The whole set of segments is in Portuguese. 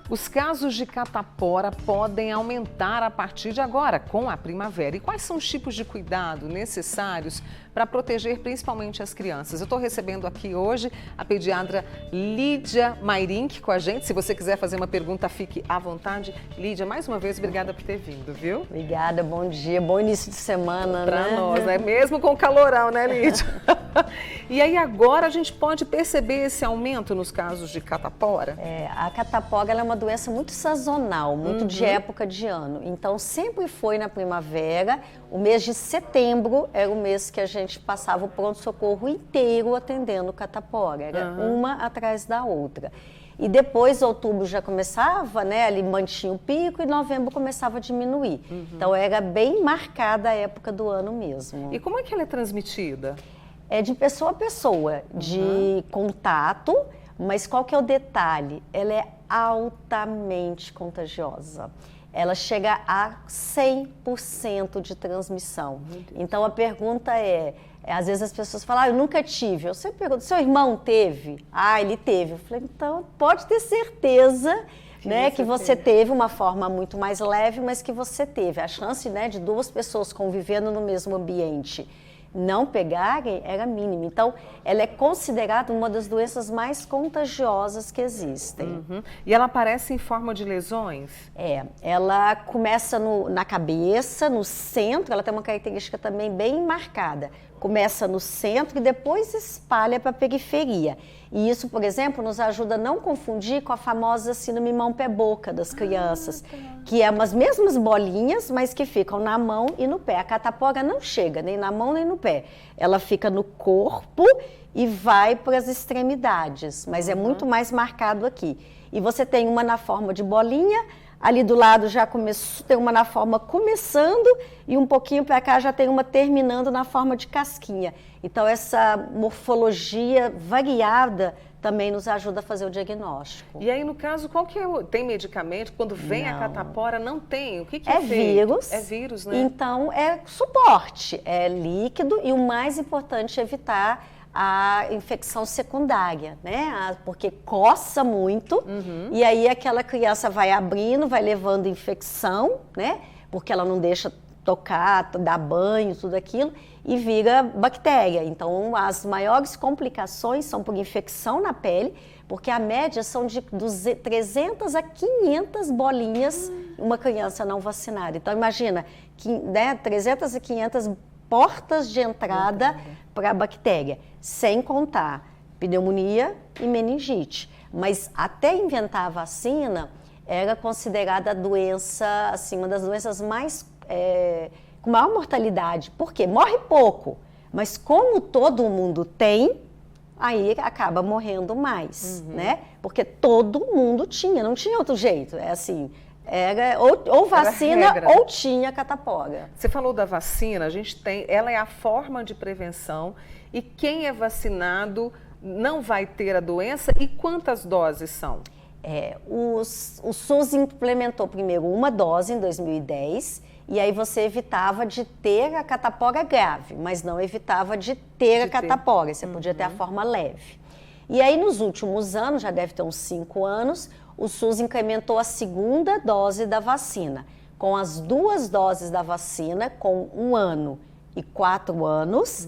Os casos de catapora podem aumentar a partir de agora, com a primavera. E quais são os tipos de cuidado necessários para proteger principalmente as crianças? Eu estou recebendo aqui hoje a pediatra Lídia Mairink com a gente. Se você quiser fazer uma pergunta, fique à vontade. Lídia, mais uma vez, obrigada por ter vindo, viu? Obrigada, bom dia, bom início de semana, pra né? Para nós, né? Mesmo com o calorão, né, Lídia? E aí agora a gente pode perceber esse aumento nos casos de catapora? A catapora ela é uma doença muito sazonal, muito de época de ano. Então sempre foi na primavera, o mês de setembro era o mês que a gente passava o pronto-socorro inteiro atendendo catapora, era uma atrás da outra. E depois, outubro já começava, né, ali mantinha o pico e novembro começava a diminuir. Então era bem marcada a época do ano mesmo. E como é que ela é transmitida? É de pessoa a pessoa, de contato, mas qual que é o detalhe? Ela é altamente contagiosa. Ela chega a 100% de transmissão. Então a pergunta às vezes as pessoas falam, eu nunca tive. Eu sempre pergunto, seu irmão teve? Ele teve. Eu falei, então pode ter certeza, né, que você teve uma forma muito mais leve, mas que você teve. A chance, né, de duas pessoas convivendo no mesmo ambiente não pegarem era mínima. Então, ela é considerada uma das doenças mais contagiosas que existem. E ela aparece em forma de lesões? Ela começa na cabeça, no centro, ela tem uma característica também bem marcada. Começa no centro e depois espalha para a periferia. E isso, por exemplo, nos ajuda a não confundir com a famosa síndrome mão-pé-boca das crianças, que é umas mesmas bolinhas, mas que ficam na mão e no pé. A catapora não chega nem na mão nem no pé. Ela fica no corpo e vai para as extremidades, mas é muito mais marcado aqui. E você tem uma na forma de bolinha, ali do lado já tem uma na forma começando e um pouquinho para cá já tem uma terminando na forma de casquinha. Então essa morfologia variada também nos ajuda a fazer o diagnóstico. E aí, no caso, qual que tem medicamento? Quando vem a catapora, não tem? O que é feito? Vírus. É vírus, né? Então é suporte, é líquido e o mais importante é evitar a infecção secundária, né? Porque coça muito e aí aquela criança vai abrindo, vai levando infecção, né? Porque ela não deixa tocar, dar banho, tudo aquilo, e vira bactéria. Então, as maiores complicações são por infecção na pele, porque a média são de 300 a 500 bolinhas uma criança não vacinada. Então, imagina, 300 a 500 portas de entrada para a bactéria, sem contar pneumonia e meningite. Mas até inventar a vacina, era considerada a doença, assim, uma das doenças mais com maior mortalidade. Por quê? Morre pouco, mas como todo mundo tem, aí acaba morrendo mais, né? Porque todo mundo tinha, não tinha outro jeito. É assim, era ou vacina ou tinha catapora. Você falou da vacina, a gente tem, ela é a forma de prevenção e quem é vacinado não vai ter a doença e quantas doses são? O SUS implementou primeiro uma dose em 2010 e aí você evitava de ter a catapora grave, mas não evitava de ter a catapora, você podia ter a forma leve. E aí nos últimos anos, já deve ter uns 5 anos, o SUS incrementou a segunda dose da vacina. Com as 2 doses da vacina, com 1 ano e 4 anos,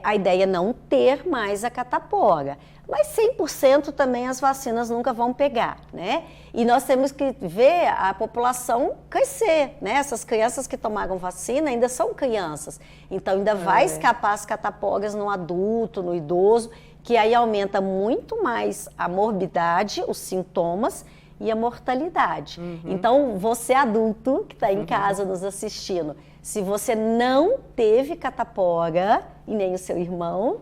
a ideia é não ter mais a catapora. Mas 100% também as vacinas nunca vão pegar, né? E nós temos que ver a população crescer, né? Essas crianças que tomaram vacina ainda são crianças. Então ainda vai escapar as cataporas no adulto, no idoso, que aí aumenta muito mais a morbidade, os sintomas e a mortalidade. Então, você adulto que está em casa nos assistindo, se você não teve catapora e nem o seu irmão,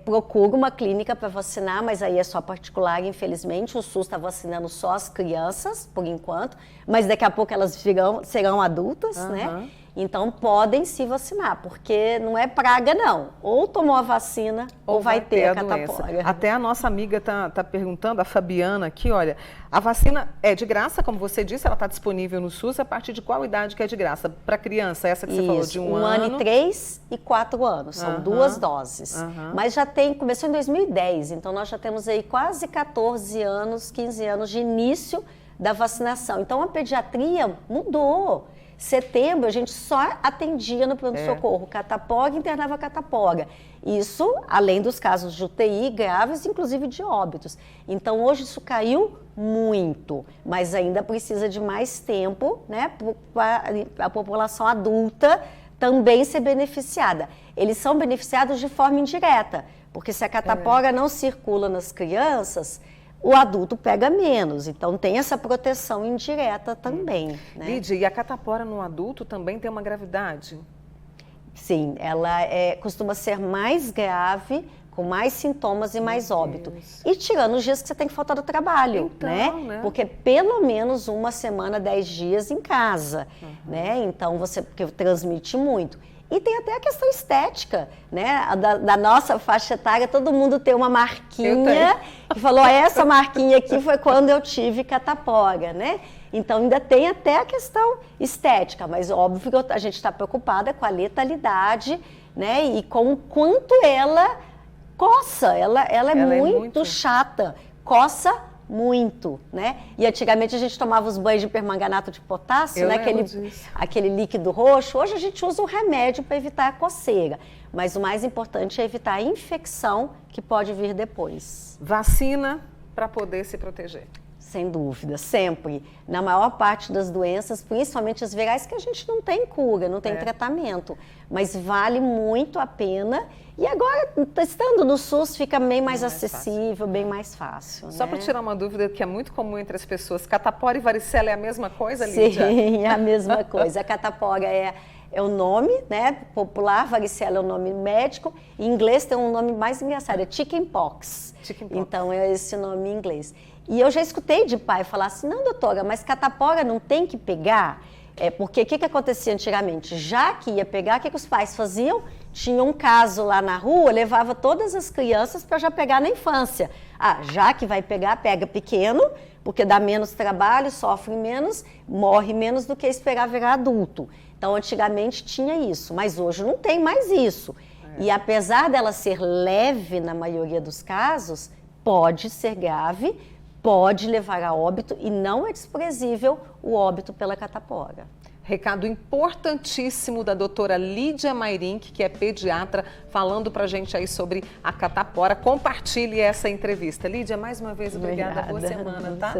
procura uma clínica para vacinar, mas aí é só particular, infelizmente. O SUS está vacinando só as crianças, por enquanto, mas daqui a pouco elas serão adultas, né? Então, podem se vacinar, porque não é praga, não. Ou tomou a vacina, ou vai ter a catapora. Até a nossa amiga tá perguntando, a Fabiana aqui, olha, a vacina é de graça, como você disse, ela está disponível no SUS, a partir de qual idade que é de graça? Para criança, essa que você falou, de 1 ano e 3 e 4 anos, são 2 doses. Mas já começou em 2010, então nós já temos aí quase 14 anos, 15 anos de início da vacinação. Então a pediatria mudou. Setembro, a gente só atendia no pronto-socorro catapora e internava catapora. Isso, além dos casos de UTI graves, inclusive de óbitos. Então, hoje isso caiu muito, mas ainda precisa de mais tempo, né, para a população adulta também ser beneficiada. Eles são beneficiados de forma indireta, porque se a catapora não circula nas crianças, o adulto pega menos, então tem essa proteção indireta também. Né? Lídia, e a catapora no adulto também tem uma gravidade? Sim, ela costuma ser mais grave, com mais sintomas e mais óbito. E tirando os dias que você tem que faltar do trabalho, então, né? Porque pelo menos 1 semana, 10 dias em casa, né? Então, porque transmite muito. E tem até a questão estética, né? Da nossa faixa etária, todo mundo tem uma marquinha que falou, essa marquinha aqui foi quando eu tive catapora, né? Então ainda tem até a questão estética, mas óbvio que a gente está preocupada com a letalidade, né? E com o quanto ela coça, ela é muito chata, coça muito, né? E antigamente a gente tomava os banhos de permanganato de potássio, né? Aquele líquido roxo. Hoje a gente usa o remédio para evitar a coceira, mas o mais importante é evitar a infecção que pode vir depois. Vacina para poder se proteger. Sem dúvida, sempre. Na maior parte das doenças, principalmente as virais, que a gente não tem cura, não tem tratamento. Mas vale muito a pena. E agora, estando no SUS, fica bem mais acessível, bem mais fácil. Só para tirar uma dúvida que é muito comum entre as pessoas, catapora e varicela é a mesma coisa, Lídia? Sim, é a mesma coisa. A catapora é o nome, né, popular, varicela é o nome médico. Em inglês tem um nome mais engraçado, é chickenpox. Então é esse nome em inglês. E eu já escutei de pai falar assim, não, doutora, mas catapora não tem que pegar? Porque o que acontecia antigamente? Já que ia pegar, o que os pais faziam? Tinha um caso lá na rua, levava todas as crianças para já pegar na infância. Já que vai pegar, pega pequeno, porque dá menos trabalho, sofre menos, morre menos do que esperar virar adulto. Então, antigamente tinha isso, mas hoje não tem mais isso. E apesar dela ser leve na maioria dos casos, pode ser grave, pode levar a óbito e não é desprezível o óbito pela catapora. Recado importantíssimo da doutora Lídia Mayrink, que é pediatra, falando pra gente aí sobre a catapora. Compartilhe essa entrevista. Lídia, mais uma vez, obrigada. Boa semana, tá?